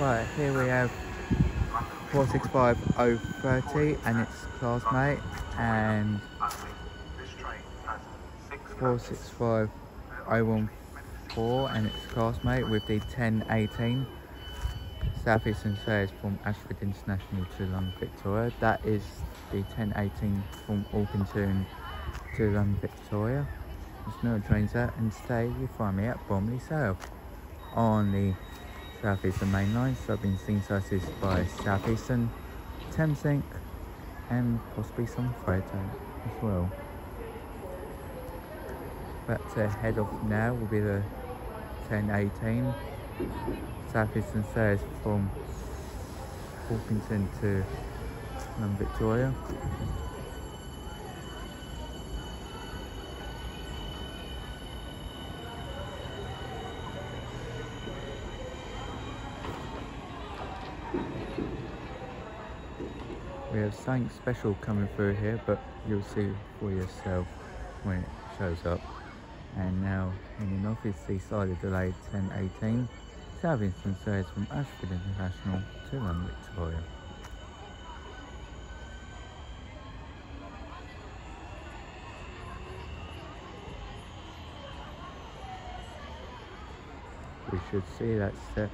Right, here we have 465030 and its classmate, and 465014 and its classmate with the 1018 Southeastern service from Ashford International to London Victoria. That is the 1018 from Orpington to London Victoria. There's no trains there, and today you find me at Bromley South on the Southeastern Main Line. So I've been seen services by Southeastern, Thameslink and possibly some freight as well. But to head off now will be the 1018 Southeastern service from Orpington to London Victoria. We have something special coming through here, but you'll see for yourself when it shows up. And now heading off is the slightly delayed 1018 Southeastern service from Ashford International to London Victoria. We should see that set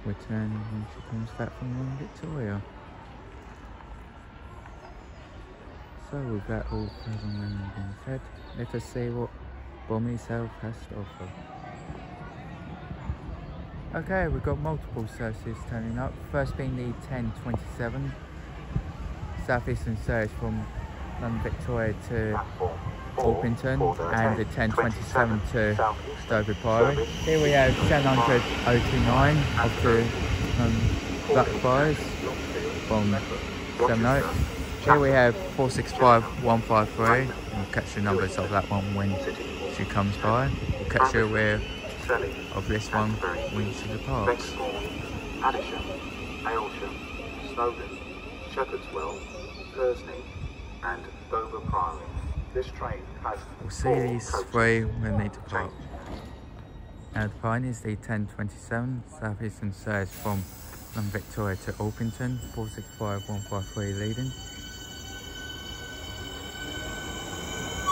return when she comes back from London Victoria. So with that all being said, let us see what Bromley South has to offer. Okay, we've got multiple services turning up. First being the 1027 Southeastern service from London Victoria to Orpington, and the 1027 to Dover Railway. Here we have 700-029 up to Blackfriars from SEML. Here we have 465153. We'll catch the numbers of that one when she comes by. We'll catch you aware of this one when she departs. Addisham, Aylsham, Snowdon, Shepherdswell, Kersney and Dover Priory. This train has We'll see these three when they depart. Now the pine is the 1027 Southeastern service from London Victoria to Orpington, 465153 leading.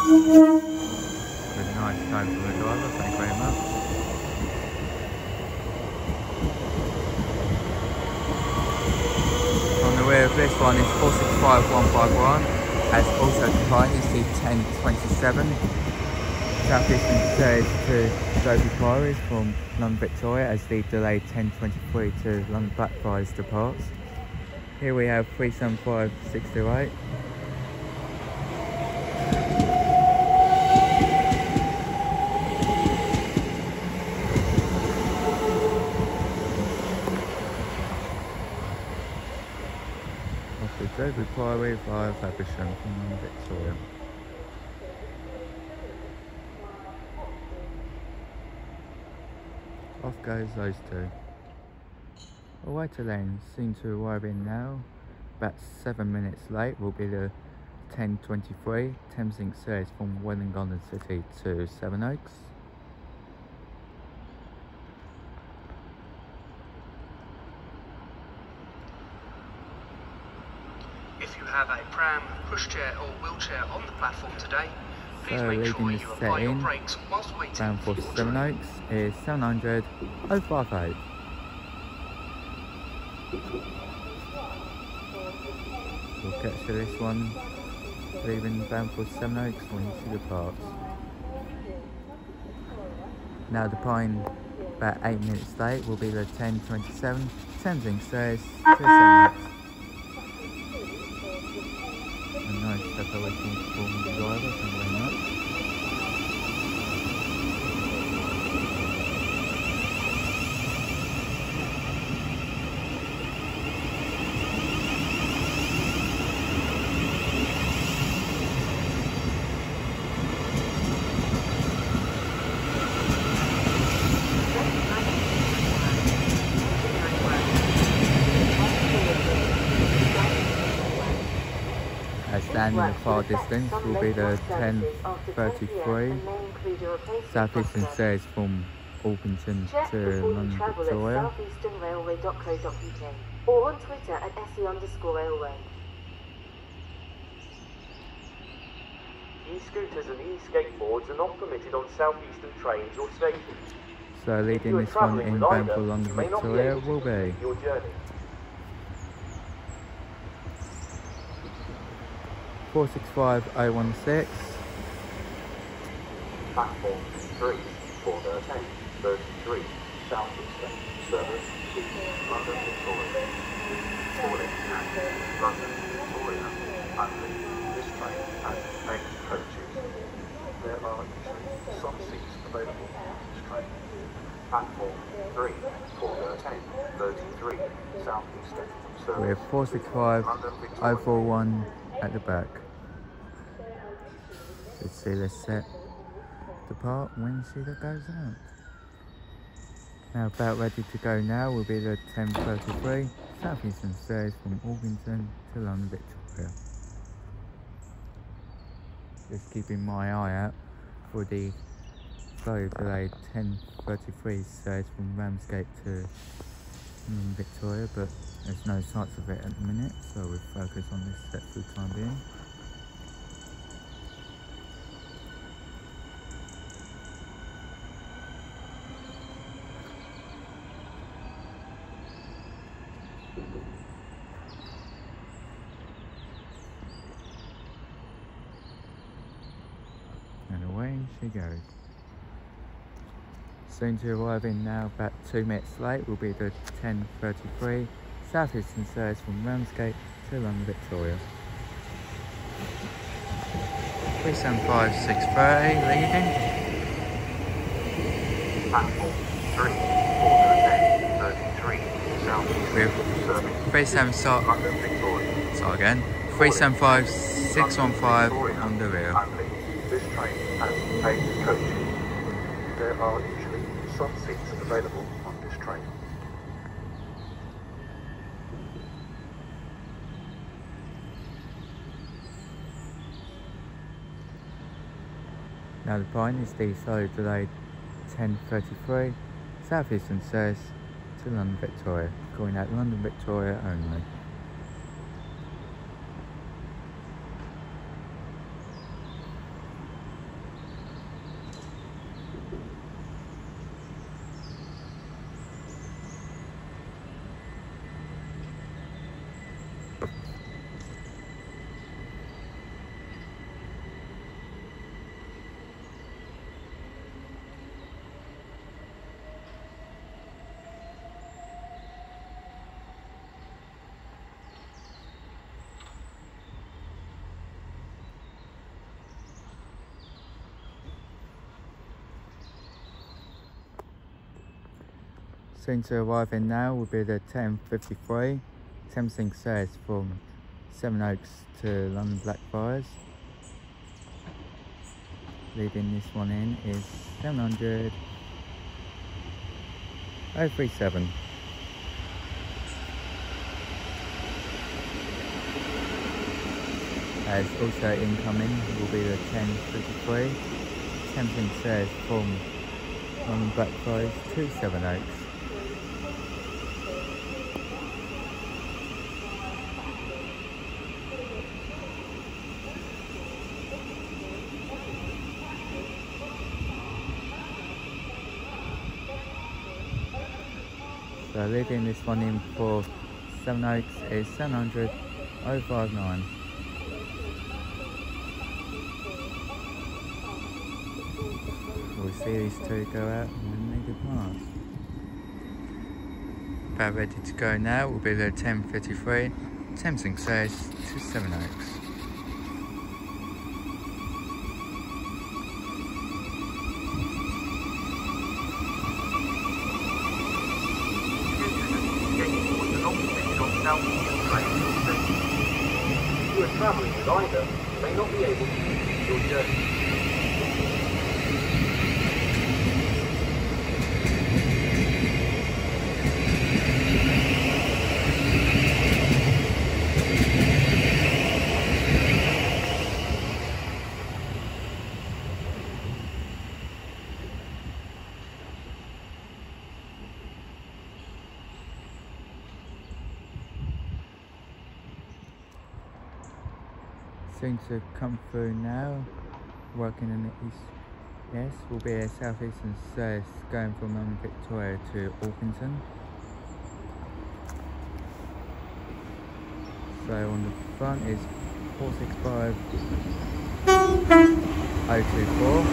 Good nice time from the driver, thank you very much. On the rear of this one is 465151, as also declined is the 1027 Southeastern service to Dover Priory from London Victoria, as the delayed 1023 to London Blackfriars departs. Here we have 375628. Dover Priory via Faversham from London Victoria. Off goes those two. A waiter lane seen to arrive in now, about 7 minutes late, will be the 1023 Thameslink service from Welling Garden City to Sevenoaks. If you have a pram, pushchair or wheelchair on the platform today, please make sure you apply your brakes whilst waiting. Bound for Sevenoaks is 700-058. We'll catch this one leaving bound for Sevenoaks when she departs. Now the pine about 8 minutes late will be the 1027 Thameslink service to Sevenoaks. A nice separation from the driver, thank you very much. Down in the far distance will be the 1033 Southeastern service from Orpington Check to before you London travel Victoria. at southeasternrailway.co.uk or on Twitter at SE_railway. E-scooters and e-skateboards are not permitted on Southeastern trains or stations. So leading this one in bound for London Victoria will be your journey. 465016. Platform 3 for the 10:33 Southeastern service to London Victoria. Calling at London Victoria only. This train has 8 coaches. There are usually some seats available on this train. Platform 3 for the 10:33 Southeastern service. With 465041 at the back. Let's see, let's set depart when Sheila goes out. Now about ready to go now will be the 10:33 Southeastern service from Orpington to London Victoria. Just keeping my eye out for the slightly delayed 10:33 service from Ramsgate to London Victoria, but there's no sights of it at the minute, so we'll focus on this set for the time being. And away she goes. Soon to arrive in now, about 2 minutes late, will be the 10:33 Southeastern service from Ramsgate to London Victoria. 375630 leaving. Platform 3 for the 10:33 Southeastern With service 375, London Victoria. start again, 375615 on the rear. Only. This train has 8 coaches. There are usually some seats available on this train. Now the point is the slightly delayed 10:33 Southeastern service to London Victoria, calling out London Victoria only. Soon to arrive in now will be the 10:53 Thameslink service from Sevenoaks to London Blackfriars. Leading this one in is 700 037. As also incoming will be the 10:53 Thameslink service from London Blackfriars to Sevenoaks. So leading this one in for Sevenoaks is 700 059. We'll see these two go out when they depart. About ready to go now will be the 10:53 Thameslink service to Sevenoaks. If you are travelling with either, you may not be able to continue your journey. Soon to come through now, working in the east. Yes, will be a Southeastern service going from Victoria to Orpington. So on the front is 465 024.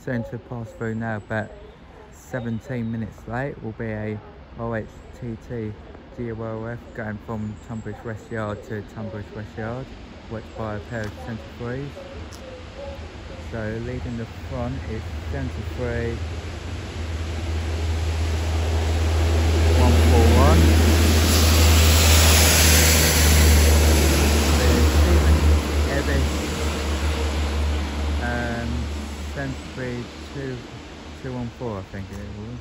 Soon to pass through now, but 17 minutes late will be a OHTT GOLF going from Tunbridge West Yard to Tunbridge West Yard, worked by a pair of 73s. So leading the front is 73 141. Stephen 214, I think it was.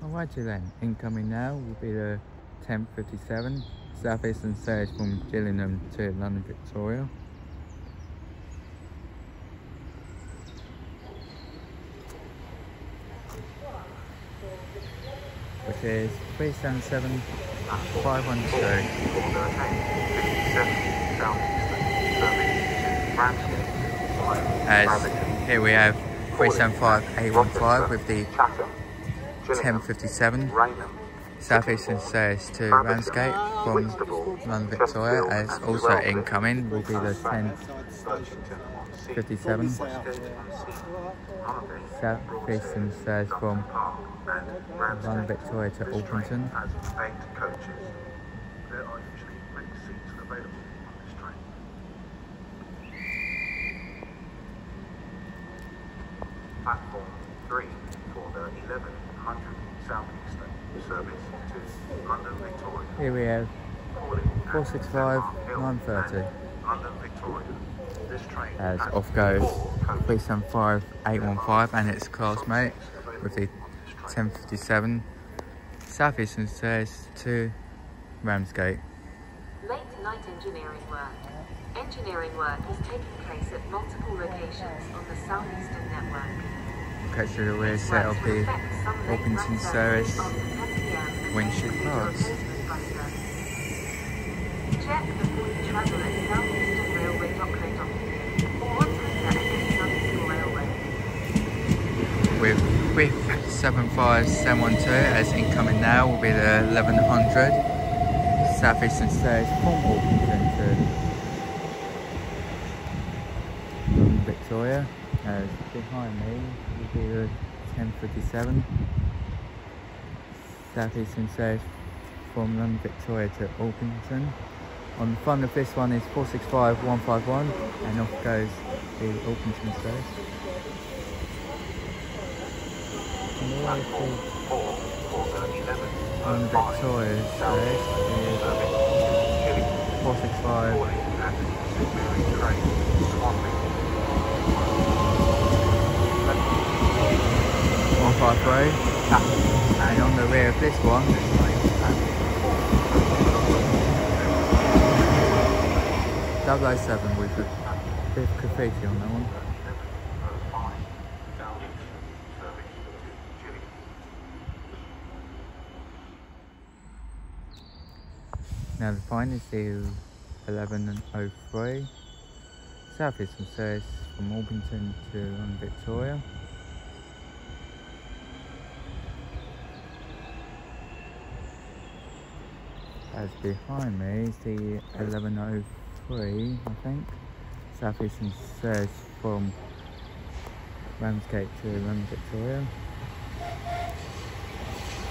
Alrighty then, incoming now will be the 1057 Southeastern service from Gillingham to London Victoria. Which is 377 512. As here we have 375 815 with the 1057 Southeastern service to Ramsgate from London Victoria, as also incoming will be the 1057 Southeastern service from London Victoria to Orpington. There are usually many seats available on this train. Platform 3 for the 1100 Southeastern service to London Victoria. Here we have 465 930. London Victoria. This train As off goes 375 815 and its classmate with the 1057 Southeastern service to Ramsgate. Late night engineering work. Engineering work is taking place at multiple locations on the Southeastern network. Catch the rear set of the Orpington service, Winship Pass. Check before you travel at southeasternrailway.co.uk or on Twitter at SEML. With 375 712 as incoming now will be the 1100 Southeastern service from Orpington to London Victoria. As behind me will be the 1057 Southeastern service from London Victoria to Orpington. On the front of this one is 465 151 and off goes the Orpington service. On Victoria's service is 465 153, and on the rear of this one 007 with a bit of graffiti on that one. Now the fine is the 1103 Southeastern service from Orpington to London Victoria. As behind me is the 1103, I think, Southeastern service from Ramsgate to London Victoria.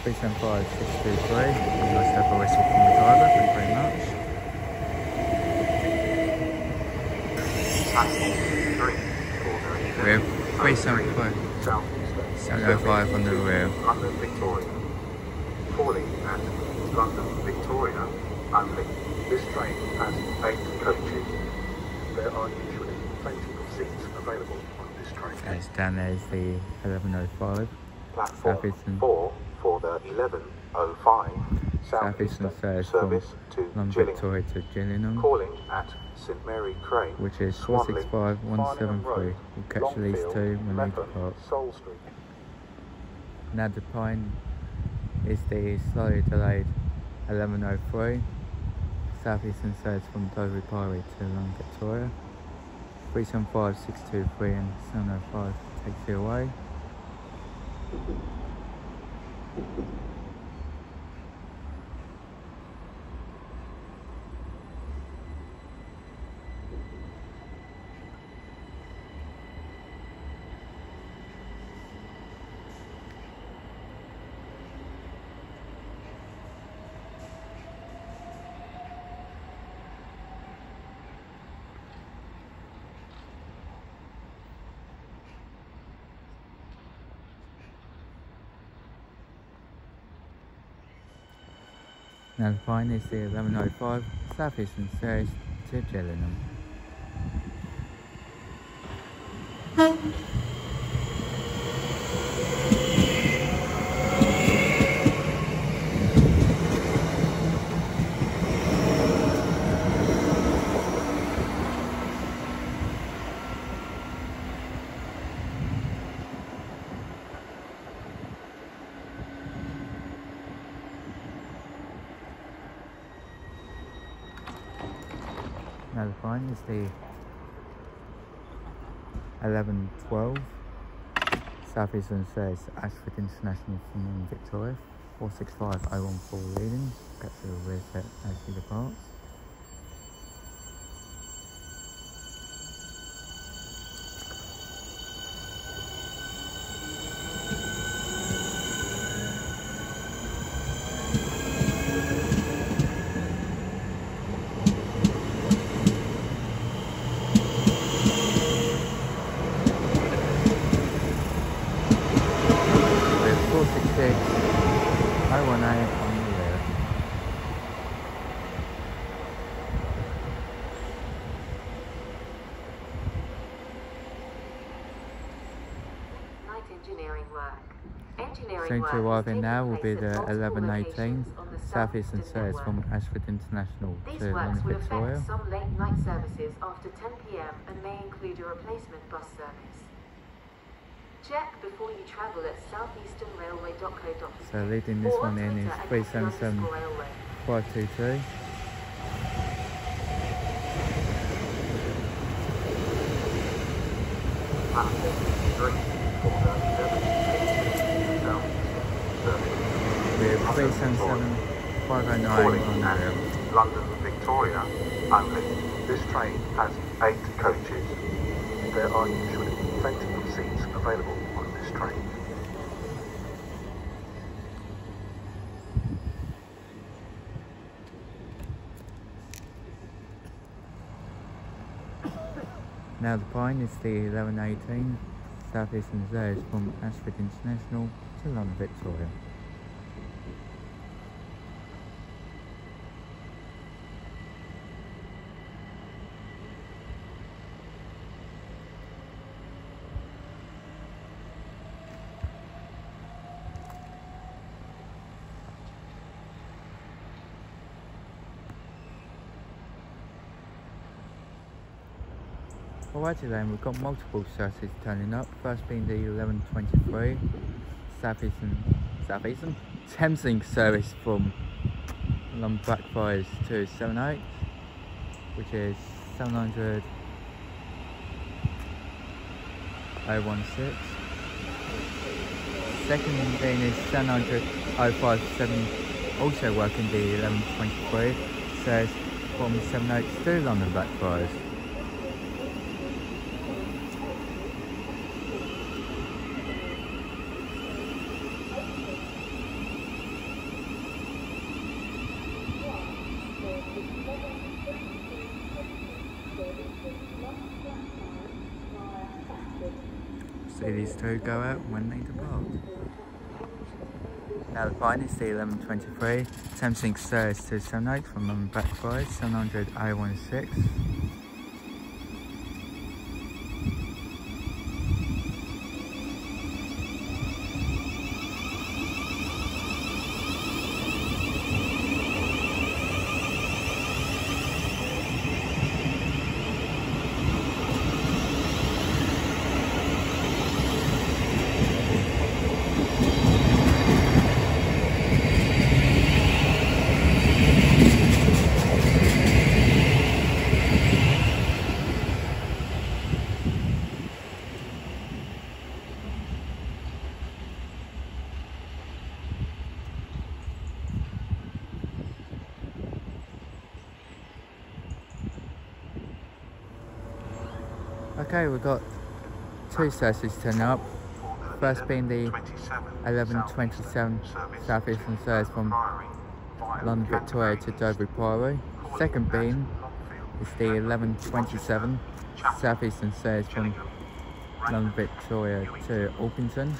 375 623. Nice to have a whistle from the driver, thank you very much. We have 375 705 on the rail. London Victoria. Calling at London Victoria only. This train has 8 coaches. There are usually plenty of seats available on this train. As down there is the 1105. Platform Southeastern. 4 for the 1105 Southeastern service to London Gillingham. Victoria to Gillingham, Calling at St Mary Cray, which is Swanley, 465 173. Farnham Road, We'll catch these Longfield, two when they Mepham, depart. Soul Street. Now the Pine is the slightly delayed 1103. Southeastern service from Dover Railway to London Victoria. 375 623 and 705 takes you away. Now the Pine is the 1105 Southeastern service to Gillingham. Now the Pine is the 1112 Southeastern service Ashford International from Victoria. 465014 readings. Get to the reset as he departs. Soon to arriving now will be the 1118 Southeastern service from Ashford International These to works London will Victoria. affect some late night services after 10 PM and may include a replacement bus service. Check before you travel at southeasternrailway.co.uk. So leading this one in is 377 522. Platform 3 for the 1118 South service. We have 377 509 Calling on the at rail. London Victoria only. This train has 8 coaches. There are usually plenty of seats available on this train. Now the Pine is the 1118 Southeastern service from Ashford International to London Victoria. Alrighty then, we've got multiple services turning up. First being the 1123 Southeastern Thameslink service from London Blackfriars to 78, which is 700 016. Second being is 700 057, also working the 1123 service from 78 to London Blackfriars. see these two go out when they depart. Now the line is the 11:23. Thameslink service to 78 from London Blackfriars, 700 A16. Okay, we've got two services turning up. First being the 11:27 Southeastern service from London Victoria to Dover Railway. Second being is the 11:27 Southeastern service from London Victoria to Orpington.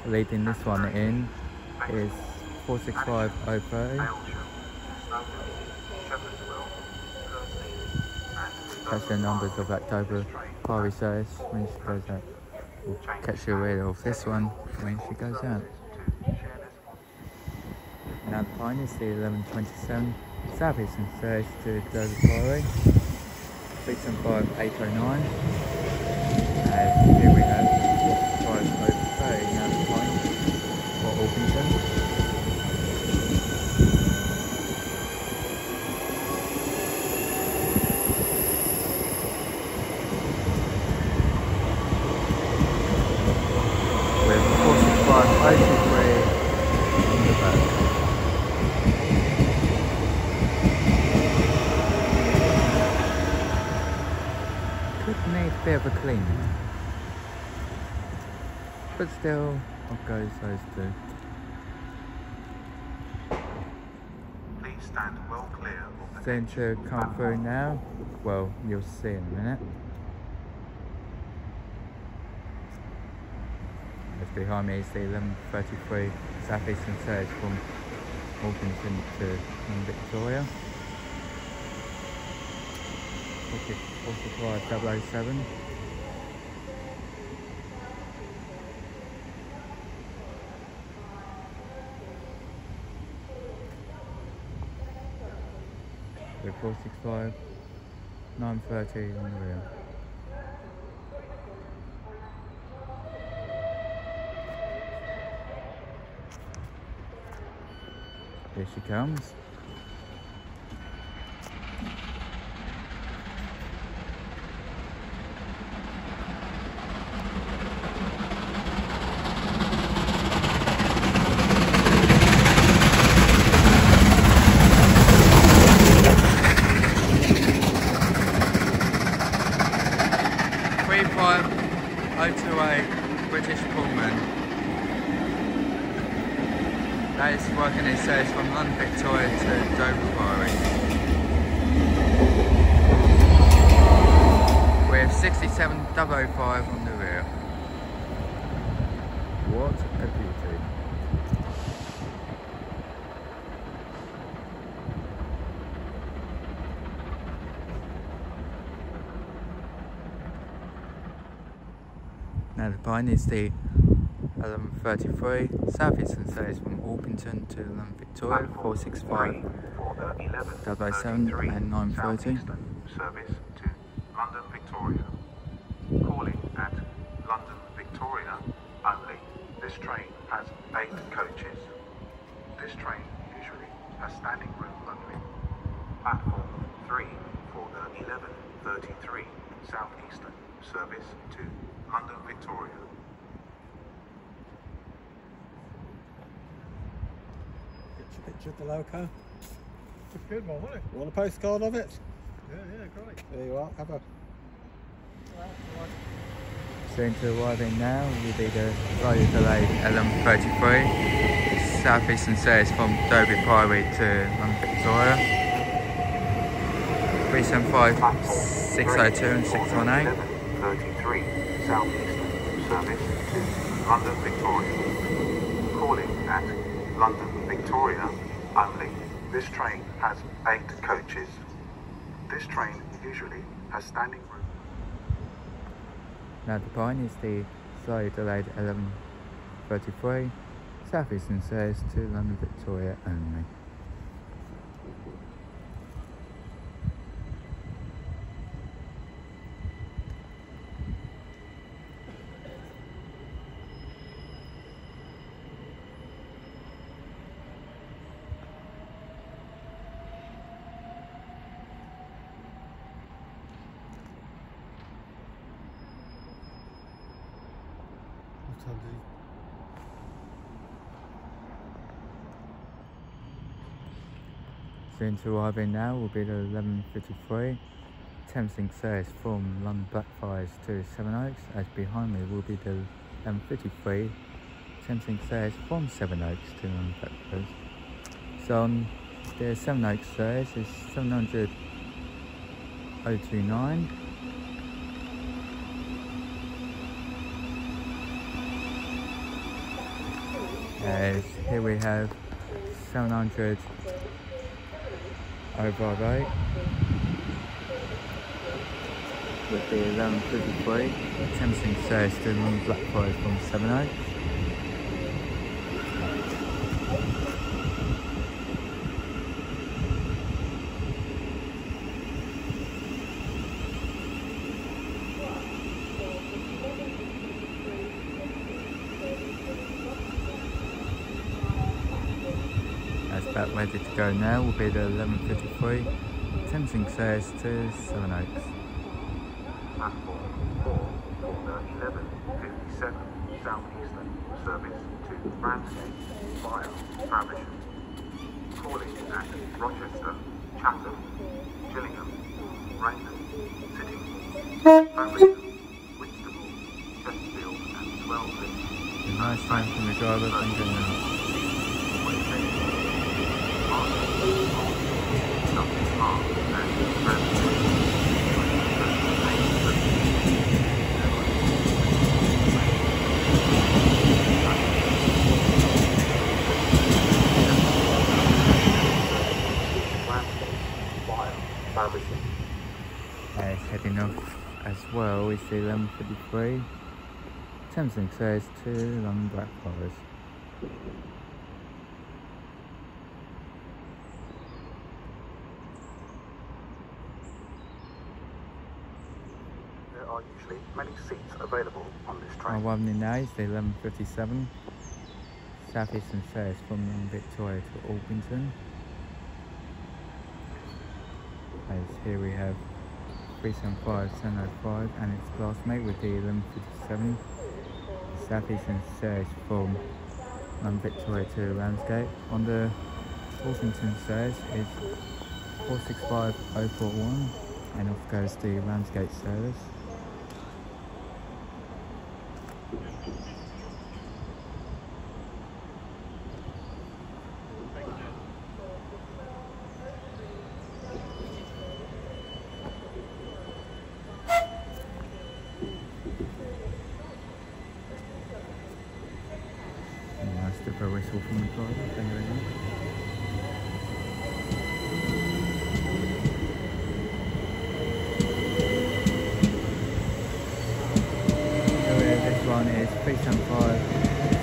Leading this one in is 465030. That's the numbers of that Dover Railway service when she goes out. We'll catch you rid of this one when she goes out. Now the line is the 11:27 Southeastern service to Dover Railway, 675809. And here we have 4503 now the line for Orpington. Could need a bit of a clean, but still, what goes those two. Please stand well clear of the Starting to come through now. Well, you'll see in a minute. As behind me is the 11:33 Southeastern service from Orpington to Victoria. 45007. So 465 930 on the rear. Here she comes. British Pullman. That is working, it says, from London Victoria to Dover Railway. We have 67005 on the rear. What a beauty. Now the line is the 11:33 Southeastern service from Orpington to London Victoria, 465 007 and 930. Service to London Victoria. Calling at London Victoria only. This train has 8 coaches. This train usually has standing room only. Platform 3 for the 11:33 Southeastern service to London Victoria. Get your picture of the loco. It's a good one, wasn't it? You want a postcard of it? Yeah, great. There you are, have a... Soon to arriving now will be the slightly delayed 11:33 Southeastern service from Dover Railway to London Victoria, 375 602 and 618. 33 Southeastern service to London Victoria. Calling at London Victoria only. This train has 8 coaches. This train usually has standing room. Now the point is the slightly delayed 11:33 Southeastern service to London Victoria only. Soon to arriving now will be the 11:53 Thameslink service from London Blackfriars to Sevenoaks, as behind me will be the 11:53 Thameslink service from Sevenoaks to London Blackfriars. So on the Sevenoaks service is 700,029. As here we have 700 over 8 with the 11:53 Thameslink service to London Blackfriars from Sevenoaks. About ready to go now will be the 11:53 Thameslink service to Sevenoaks. Platform 4 for the 11:57 Southeastern service to Ramsgate via Faversham. Calling at Rochester, Chatham, Gillingham, Raynham, City, Faversham, Whitstable, Chesterfield and 12 Links. Nice time from the driver, thank you very much. Heading off as well is the 11:53 Thameslink service to London Blackfriars. There are usually many seats available on this train. Arriving now is the 11:57 Southeastern service from London Victoria to Orpington. As here we have 375 705 and its classmate with the 11:57 Southeastern service from London Victoria to Ramsgate. On the Orpington service is 465041 and off goes the Ramsgate service. Nice dip a whistle from the driver, thank you very much. This one is 375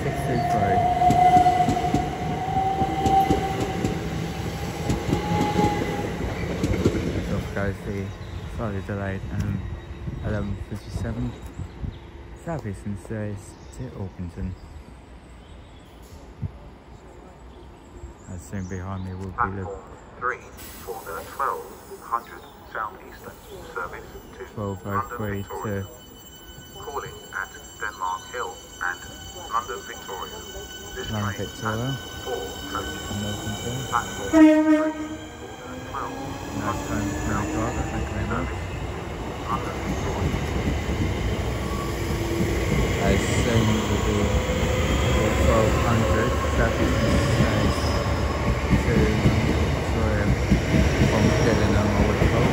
623. Off goes the slightly delayed 11:57 Southeastern service to Orpington. As soon behind me will be the Platform 3 for the 1200 Southeastern service to 1203 London Victoria. to Calling at Denmark Hill and London Victoria. This London train Victoria has 4 coaches. and Orpington. Platform 3 for the 1200 Nice time from the driver, thank you very much. London Victoria. As soon will be the 1200 Southeastern service to Victoria from Gillingham or Whitehall.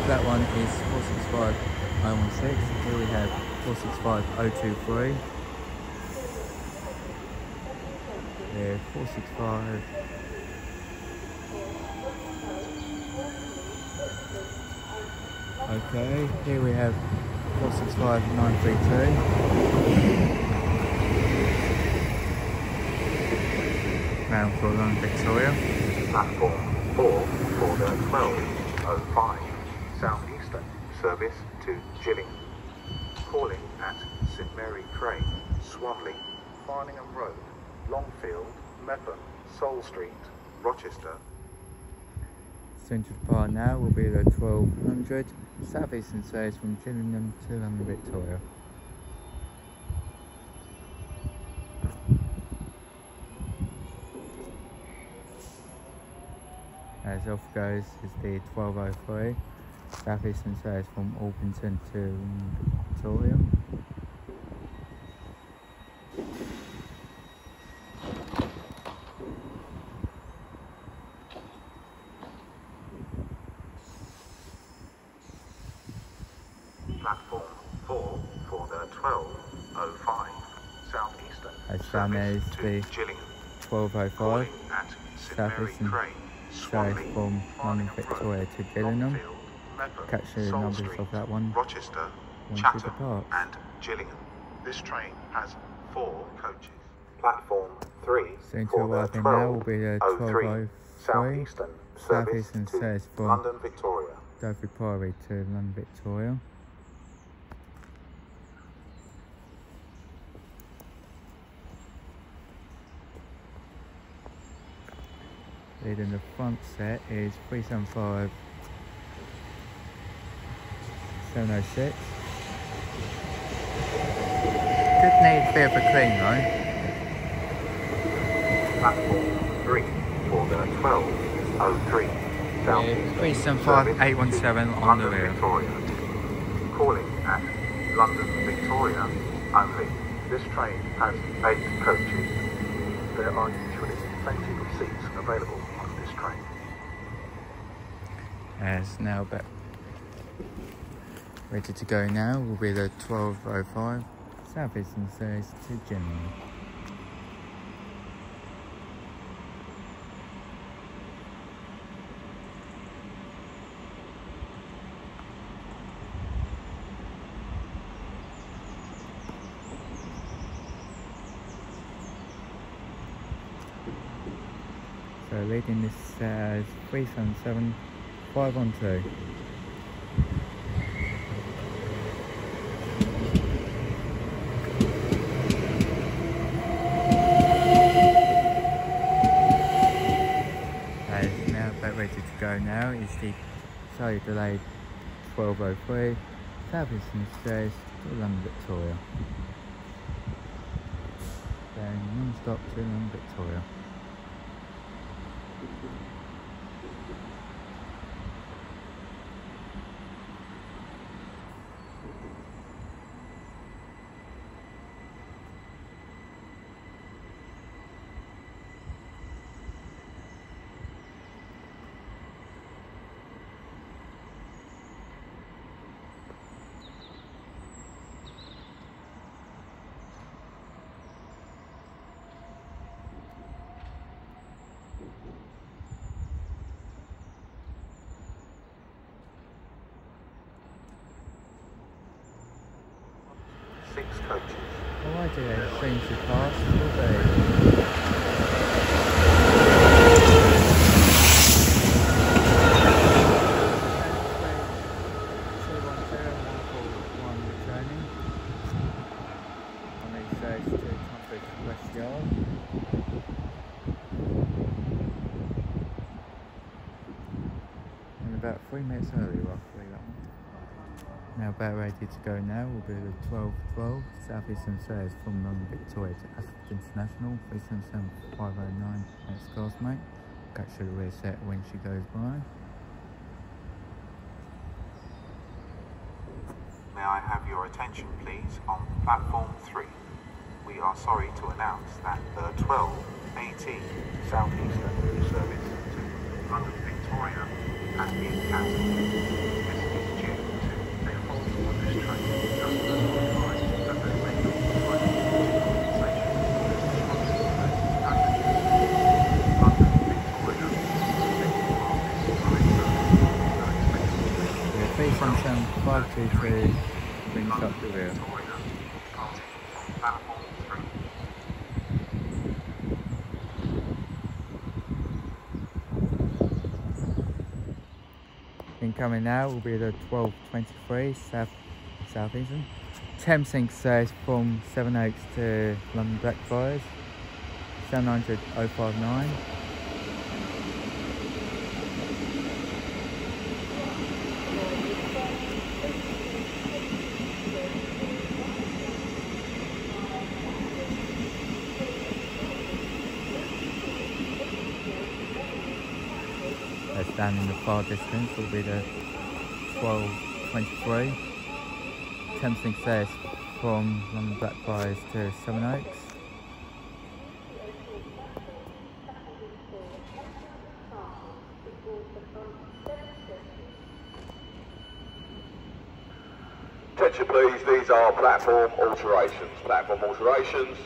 That one is 465 016. Here we have 465023. Here 465. Okay, here we have 465932. Round for London Victoria. Platform 4 for the 12:05 Southeastern service to Gillingham. Calling at St Mary Crane, Swanley, Farningham Road, Longfield, Mepham, Soul Street, Rochester. Central Park now will be the 1200 Southeastern service from Gillingham to London Victoria. As off goes is the 1203 Southeastern service from Orpington to Victoria. Platform 4 for the 12:05 Southeastern As down there is service to the Gillingham. 1205 Calling at St Mary Southeastern Crane, service Swanley, from London Farningham Victoria Road, to Gillingham. Longfield, Mepham, Catch the Soul numbers Street, of that one Rochester, once Chatham it departs. and Gillingham. This train has 4 coaches. Platform 3 Soon to for the arrive in now will be the 12:03 1203 Southeastern service Southeastern to service from London Victoria. Dover Railway to London Victoria. Leading the front set is 375 706. Could need a bit of a clean though. Platform 3 for the 12:03 Southeastern 375 service 817 to on the London rear. Victoria. Calling at London Victoria only. This train has 8 coaches. There are usually plenty of seats available on this train. As now back ready to go now will be the 1205 Southeastern service to Gillingham. So leading this as 377 512. As now about ready to go now is the slightly delayed 1203 Southeastern service to London Victoria. Then non-stop to London Victoria. Six coaches. Oh, I do. It seems to pass all day. About 3 minutes early, roughly, that one. Now about ready to go now will be the 1212 Southeastern service from London Victoria to Ashford International, 377509 next class mate. Catch the rear set when she goes by. May I have your attention please on platform 3. We are sorry to announce that the 12:18 Southeastern service to London Victoria has been cancelled. This is due to a fault on this 377 brings up the rear. Incoming now will be the 1223 Southeastern. Thameslink service from Sevenoaks to London Blackfriars, 700 059. That's down in the far distance will be the 1223. Thameslink service from London Blackfriars to Sevenoaks. Attention please, these are platform alterations. Platform alterations.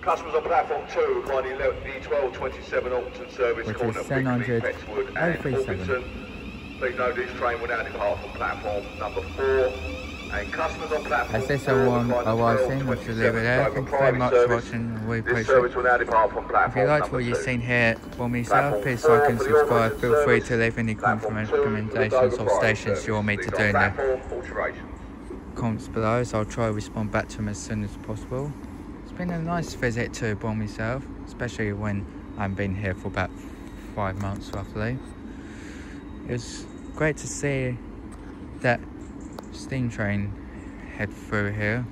Customers on platform 2 find the 1227 Orpington service Which calling is at Bickley, 700 Petswood and 037. Orpington. Please note this train will now depart from platform number 4. And customers on platform As this 4 one arrives in, we'll leave it there. Thank you very much for watching. We This appreciate service it. will now depart from If platform you liked number what you've 2. seen here at Bromley South, Platform please 4 like and for the subscribe. Orpington Feel free service. to leave any Platform 2 for the recommendations Dover of stations service. you want me to These do are in the platform alterations. comments below, so I'll try to respond back to them as soon as possible. It's been a nice visit to Bromley South, especially when I haven't been here for about 5 months roughly. It was great to see that steam train head through here,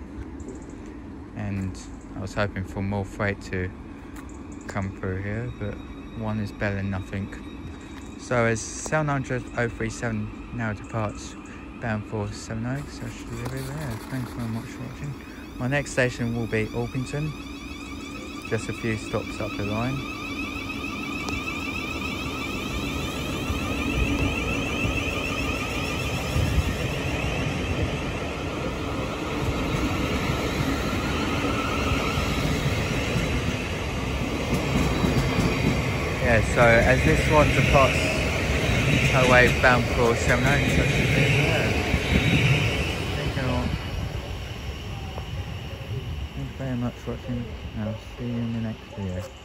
and I was hoping for more freight to come through here, but one is better than nothing. So as 700 037 now departs bound for Sevenoaks, I should leave it there. Thanks very much for watching. My next station will be Orpington, just a few stops up the line. Yeah, so as this one departs away bound for Sevenoaks, I should leave it there. Thank you very much for watching, and I'll see you in the next video.